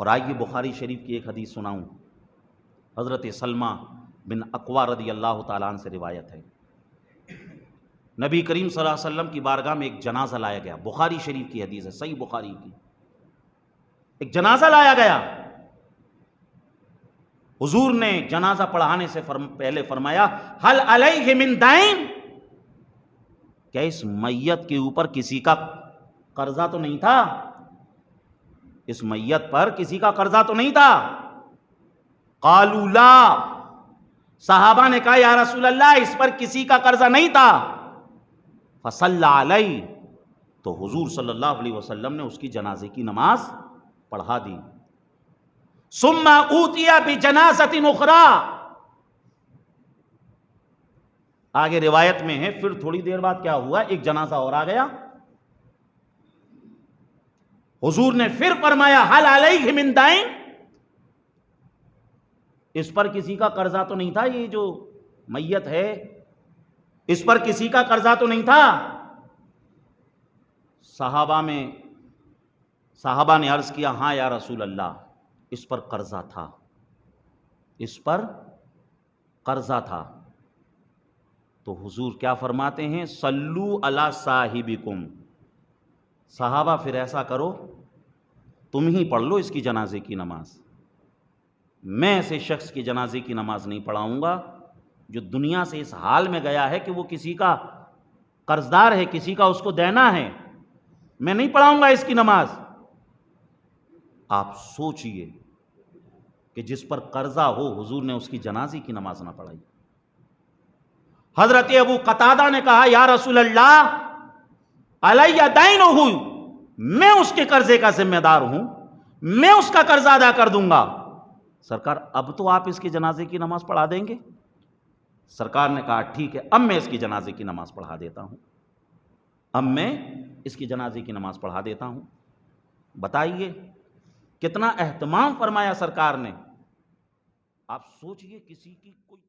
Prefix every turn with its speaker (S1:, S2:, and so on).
S1: اور آئیے بخاری شریف کی ایک حدیث سناؤں، حضرت سلمہ بن اقوا رضی اللہ تعالیٰ عنہ سے روایت ہے، نبی کریم صلی اللہ علیہ وسلم کی بارگاہ میں ایک جنازہ لایا گیا، بخاری شریف کی حدیث ہے، صحیح بخاری کی، ایک جنازہ لایا گیا، حضور نے جنازہ پڑھانے سے پہلے فرمایا حل علیہ من دین، کیا اس میت کے اوپر کسی کا قرضہ تو نہیں تھا؟ اس میت پر کسی کا قرضہ تو نہیں تھا؟ قالوا لا، صحابہ نے کہا یا رسول اللہ اس پر کسی کا قرضہ نہیں تھا، فصلی علیہ، تو حضور صلی اللہ علیہ وسلم نے اس کی جنازے کی نماز پڑھا دی، ثم اوتی بجنازۃ اخری، آگے روایت میں ہے پھر تھوڑی دیر بعد کیا ہوا، ایک جنازہ اور آ گیا، حضور نے پھر فرمایا حل علیہ من دین، اس پر کسی کا قرضہ تو نہیں تھا، یہ جو میت ہے اس پر کسی کا قرضہ تو نہیں تھا؟ صحابہ نے عرض کیا ہاں یا رسول اللہ اس پر قرضہ تھا، اس پر قرضہ تھا، تو حضور کیا فرماتے ہیں صلو علی صاحبکم، صحابہ پھر ایسا کرو تم ہی پڑھ لو اس کی جنازے کی نماز، میں ایسے شخص کی جنازے کی نماز نہیں پڑھاؤں گا جو دنیا سے اس حال میں گیا ہے کہ وہ کسی کا قرضدار ہے، کسی کا اس کو دینا ہے، میں نہیں پڑھاؤں گا اس کی نماز۔ آپ سوچئے کہ جس پر قرضہ ہو حضور نے اس کی جنازے کی نماز نہ پڑھائی۔ حضرت ابو قتادہ نے کہا یا رسول اللہ علی دینہ، میں اس کے قرضے کا ذمہ دار ہوں، میں اس کا قرضہ ادا کر دوں گا، سرکار اب تو آپ اس کی جنازے کی نماز پڑھا دیں گے؟ سرکار نے کہا ٹھیک ہے اب میں اس کی جنازے کی نماز پڑھا دیتا ہوں، اب میں اس کی جنازے کی نماز پڑھا دیتا ہوں۔ بتائیے کتنا اہتمام فرمایا سرکار نے، آپ سوچئے کسی کی کوئی